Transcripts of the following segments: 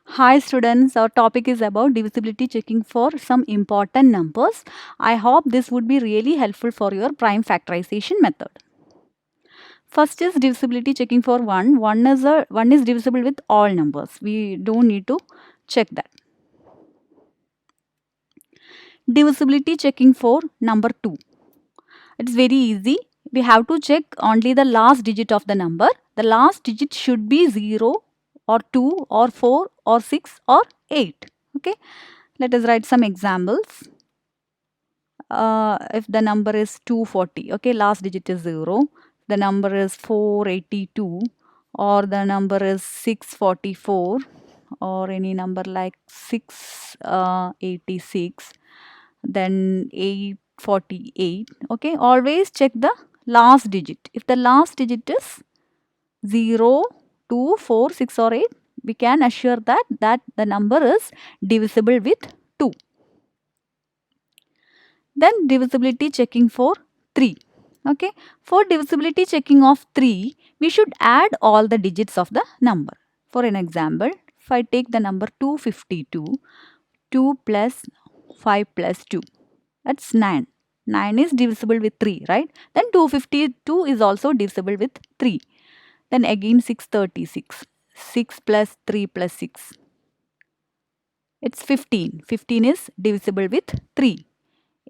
Hi students, our topic is about divisibility checking for some important numbers. I hope this would be really helpful for your prime factorization method. First is divisibility checking for 1. 1 is divisible with all numbers. We don't need to check that. Divisibility checking for number 2. It's very easy. We have to check only the last digit of the number. The last digit should be 0 or 2 or 4 or 6 or 8. Okay. Let us write some examples. If the number is 240, okay, last digit is 0. The number is 482 or the number is 644 or any number like 686, then 848. Okay, always check the last digit. If the last digit is 0, 2, 4, 6 or 8, we can assure that the number is divisible with 2. Then divisibility checking for 3. Okay, for divisibility checking of 3, we should add all the digits of the number. For an example, if I take the number 252, 2 plus 5 plus 2, that's 9. 9 is divisible with 3, right? Then 252 is also divisible with 3. Then again 636, 6 plus 3 plus 6, it's 15. 15 is divisible with 3.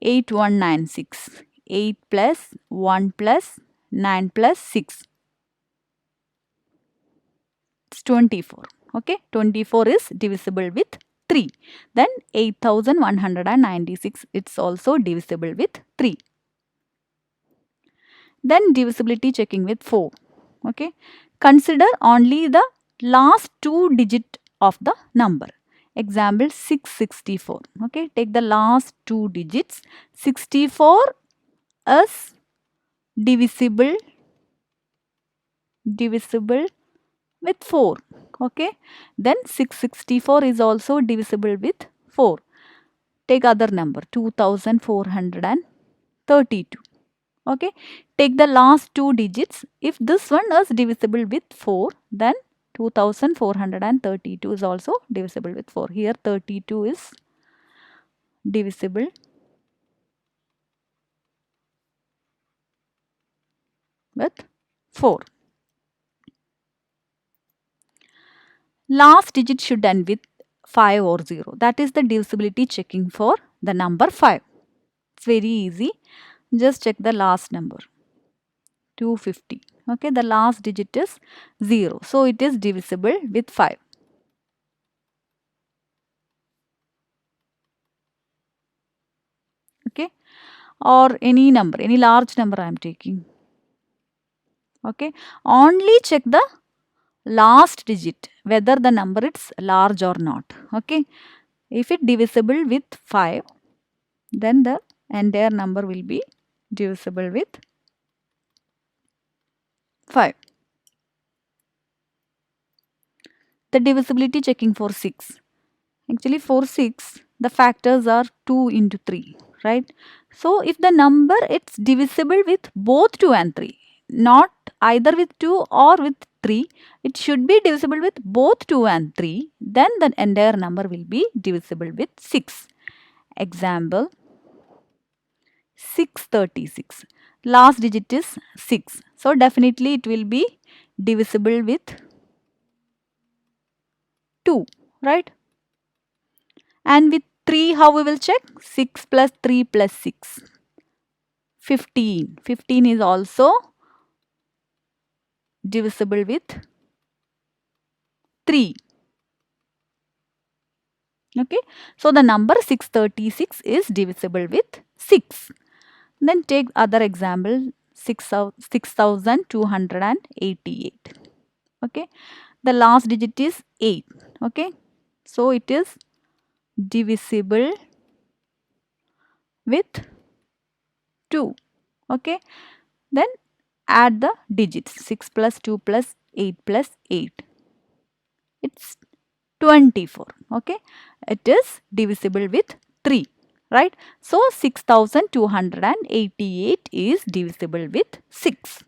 8196. 8 plus 1 plus 9 plus 6. It's 24. Okay. 24 is divisible with 3. Then 8196. It's also divisible with 3. Then divisibility checking with 4. Okay. Consider only the last 2 digit of the number. Example 664. Okay. Take the last 2 digits. 64 is divisible with 4. Okay, then 664 is also divisible with 4. Take other number 2432. Okay, take the last 2 digits. If this one is divisible with 4, then 2432 is also divisible with 4. Here 32 is divisible with 4. Last digit should end with 5 or 0. That is the divisibility checking for the number 5. It's very easy. Just check the last number. 250. Okay, the last digit is 0. So it is divisible with 5. Okay, or any number, any large number I am taking. Okay, only check the last digit whether the number is large or not. Okay, if it divisible with 5, then the entire number will be divisible with 5. The divisibility checking for 6. Actually for 6, the factors are 2 into 3, right? So if the number it's divisible with both 2 and 3, not either with 2 or with 3, it should be divisible with both 2 and 3, then the entire number will be divisible with 6. Example 636. Last digit is 6. So definitely it will be divisible with 2, right? And with 3, how we will check? 6 plus 3 plus 6. 15. 15 is also divisible with 3. Okay. So the number 636 is divisible with 6. Then take other example 6288. Okay. The last digit is 8. Okay. So it is divisible with 2. Okay. Then add the digits 6 plus 2 plus 8 plus 8. It's 24. Okay. It is divisible with 3. Right. So 6288 is divisible with 6.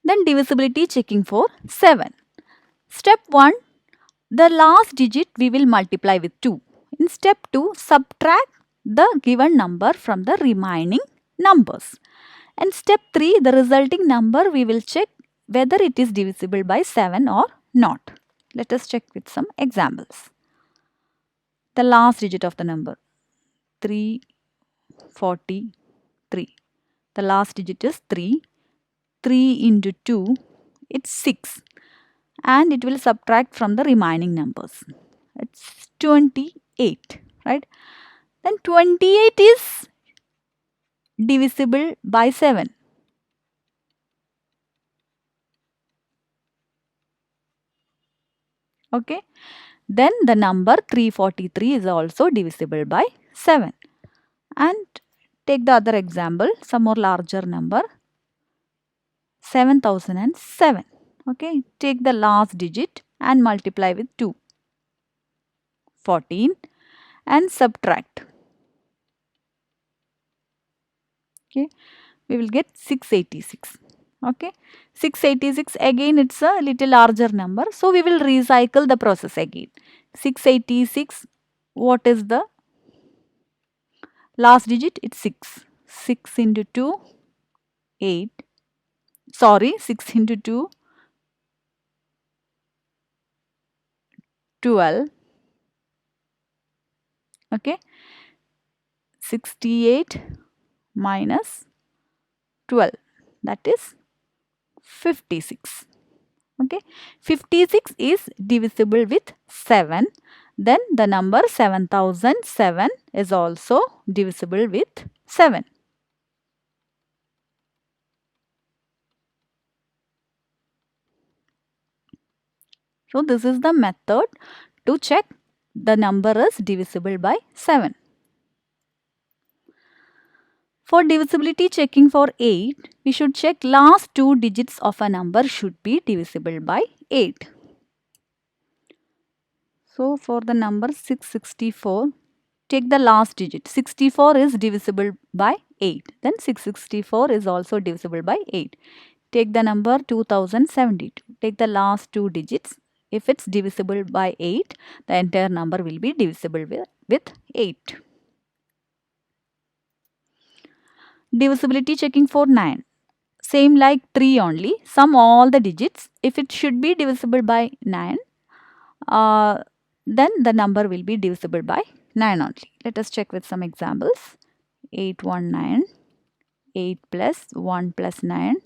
Then divisibility checking for 7. Step 1, the last digit we will multiply with 2. In step 2, subtract the given number from the remaining numbers. And step 3, the resulting number we will check whether it is divisible by 7 or not. Let us check with some examples. The last digit of the number 343. The last digit is 3. 3 into 2, it's 6. And it will subtract from the remaining numbers. It's 28, right? Then 28 is divisible by 7. Okay. Then the number 343 is also divisible by 7. And take the other example, some more larger number, 7007. Okay. Take the last digit and multiply with 2. 14 and subtract. Okay. We will get 686. Okay. 686, again it's a little larger number. So we will recycle the process again. 686, what is the last digit? It's 6. 6 into 2, 8. Sorry, 6 into 2, 12. Okay. 68 minus 12. That is 56. Okay. 56 is divisible with 7. Then the number 7007 is also divisible with 7. So this is the method to check the number is divisible by 7. For divisibility checking for 8, we should check last 2 digits of a number should be divisible by 8. So for the number 664, take the last digit. 64 is divisible by 8. Then 664 is also divisible by 8. Take the number 2072. Take the last 2 digits. If it's divisible by 8, the entire number will be divisible with 8. Divisibility checking for 9. Same like 3 only. Sum all the digits. If it should be divisible by 9, then the number will be divisible by 9 only. Let us check with some examples. 819, 8 plus 1 plus 9,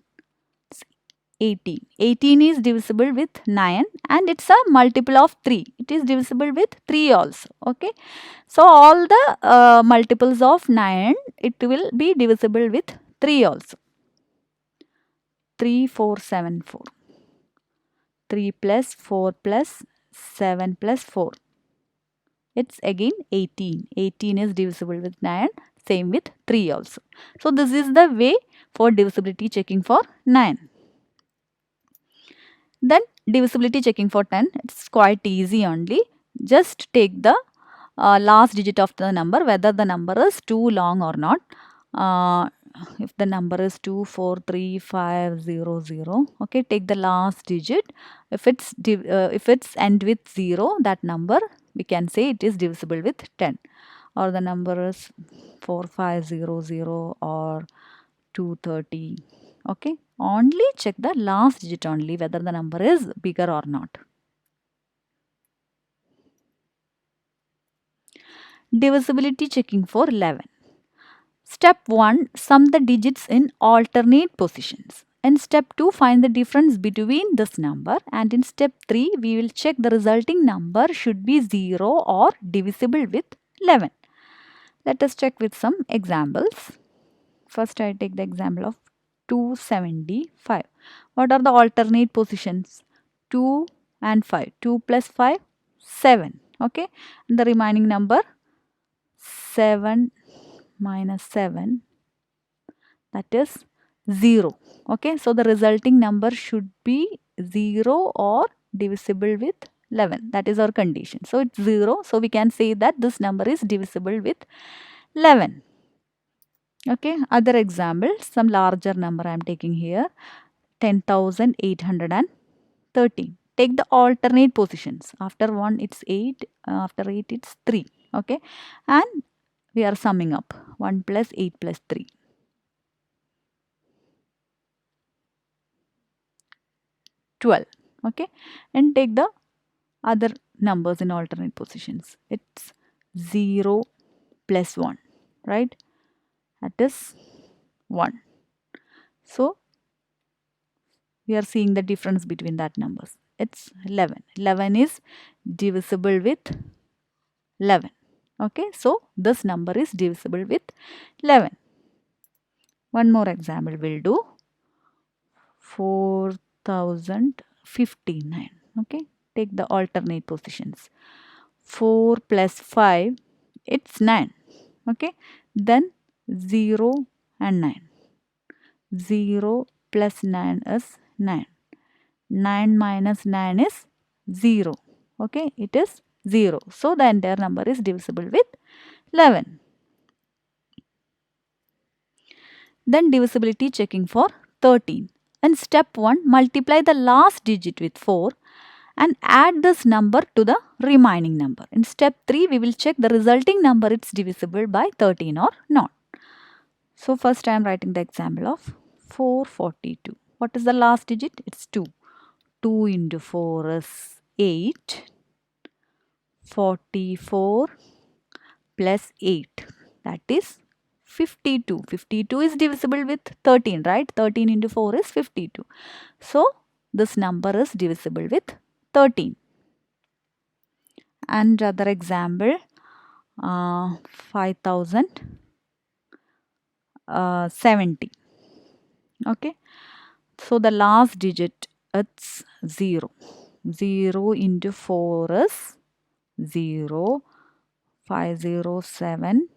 18. 18 is divisible with 9 and it's a multiple of 3. It is divisible with 3 also. Okay. So all the multiples of 9, it will be divisible with 3 also. 3474. 3 plus 4 plus 7 plus 4. It's again 18. 18 is divisible with 9. Same with 3 also. So this is the way for divisibility checking for 9. Then divisibility checking for 10. It's quite easy only. Just take the last digit of the number, whether the number is too long or not. If the number is 243,500, okay, take the last digit. If it's end with 0, that number we can say it is divisible with 10. Or the number is 4500 or 230. Okay, only check the last digit only, whether the number is bigger or not. Divisibility checking for 11. Step 1, sum the digits in alternate positions. In step 2, find the difference between this number. And in step 3, we will check the resulting number should be 0 or divisible with 11. Let us check with some examples. First, I take the example of 275. What are the alternate positions? 2 and 5. 2 plus 5, 7. Okay. And the remaining number, 7 minus 7, that is 0. Okay. So the resulting number should be 0 or divisible with 11. That is our condition. So it's 0. So we can say that this number is divisible with 11. Okay. Other example, some larger number I am taking here, 10,813. take the alternate positions. After 1 it's 8, after 8 it's 3. Okay, and we are summing up 1 plus 8 plus 3. 12. Okay, and take the other numbers in alternate positions. It's 0 plus 1, right? That is 1. So we are seeing the difference between that numbers. It's 11. 11 is divisible with 11. Okay, so this number is divisible with 11. One more example will do. 4059. Okay, take the alternate positions. 4 plus 5, it's 9. Okay, then 0 and 9. 0 plus 9 is 9. 9 minus 9 is 0. Okay, it is 0. So the entire number is divisible with 11. Then divisibility checking for 13. In step 1, multiply the last digit with 4 and add this number to the remaining number. In step 3, we will check the resulting number it's divisible by 13 or not. So first I am writing the example of 442. What is the last digit? It's 2. 2 into 4 is 8. 44 plus 8, that is 52. 52 is divisible with 13, right? 13 into 4 is 52. So this number is divisible with 13. And other example, 5070. Okay, so the last digit, it's 0. 0 into 4 is 0. 507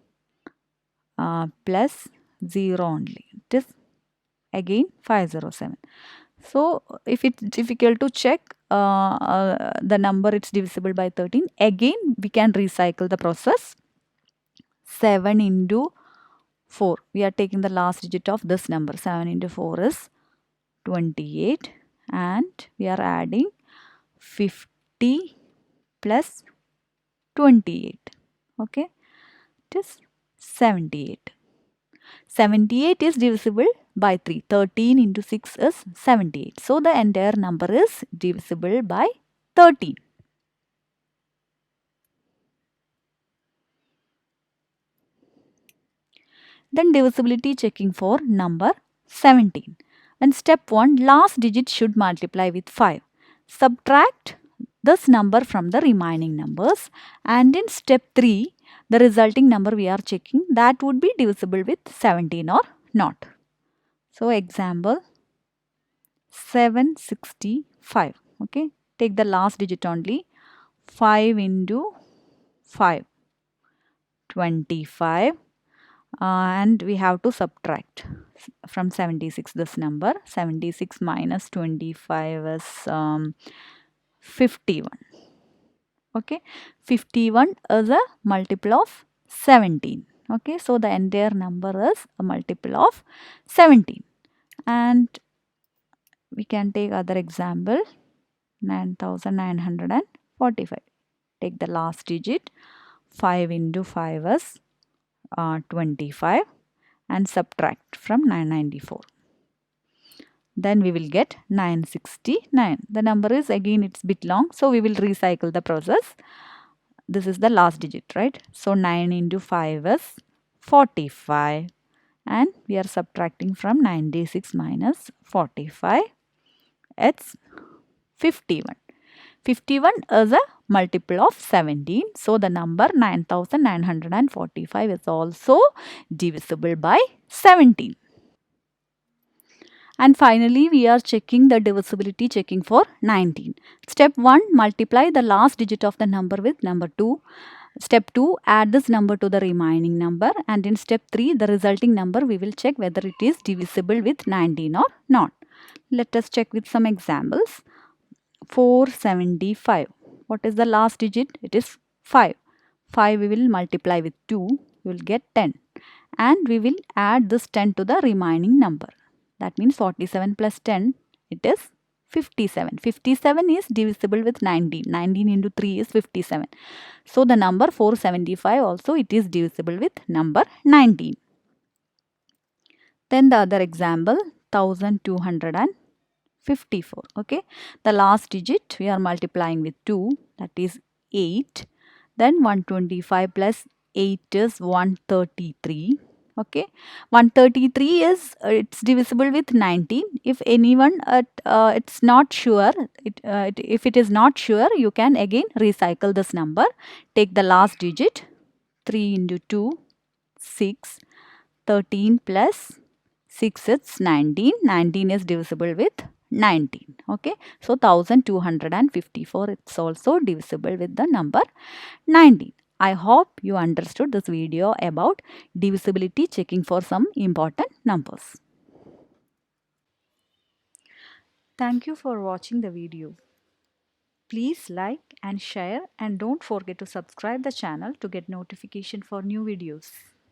plus 0 only. It is again 507. So if it's difficult to check the number it's divisible by 13, again we can recycle the process. 7 into 4. We are taking the last digit of this number. 7 into 4 is 28, and we are adding 50 plus 28. Okay, it is 78. 78 is divisible by 3. 13 into 6 is 78. So the entire number is divisible by 13. Then divisibility checking for number 17. In step 1, last digit should multiply with 5. Subtract this number from the remaining numbers, and in step 3, the resulting number we are checking, that would be divisible with 17 or not. So example 765. Okay, take the last digit only. 5 into 5, 25, and we have to subtract from 76 this number. 76 minus 25 is 51. Okay, 51 is a multiple of 17. Okay, so the entire number is a multiple of 17. And we can take other example, 9945. Take the last digit. 5 into 5 is 25, and subtract from 994. Then we will get 969. The number is again, it's bit long, so we will recycle the process. This is the last digit, right? So 9 into 5 is 45, and we are subtracting from 96 minus 45. It's 51. 51 is a multiple of 17. So the number 9945 is also divisible by 17. And finally, we are checking the divisibility checking for 19. Step 1, multiply the last digit of the number with number 2. Step 2, add this number to the remaining number. And in step 3, the resulting number we will check whether it is divisible with 19 or not. Let us check with some examples. 475. What is the last digit? It is 5. 5 we will multiply with 2. We will get 10. And we will add this 10 to the remaining number. That means 47 plus 10, it is 57. 57 is divisible with 19. 19 into 3 is 57. So the number 475 also it is divisible with number 19. Then the other example 1254. Okay. The last digit we are multiplying with 2, that is 8. Then 125 plus 8 is 133. Okay, 133 is it's divisible with 19. If anyone it's not sure, if it is not sure, you can again recycle this number. Take the last digit, 3 into 2, 6, 13 plus 6 is 19. 19 is divisible with 19. Okay, so 1254 it's also divisible with the number 19. I hope you understood this video about divisibility checking for some important numbers. Thank you for watching the video. Please like and share, and don't forget to subscribe the channel to get notification for new videos.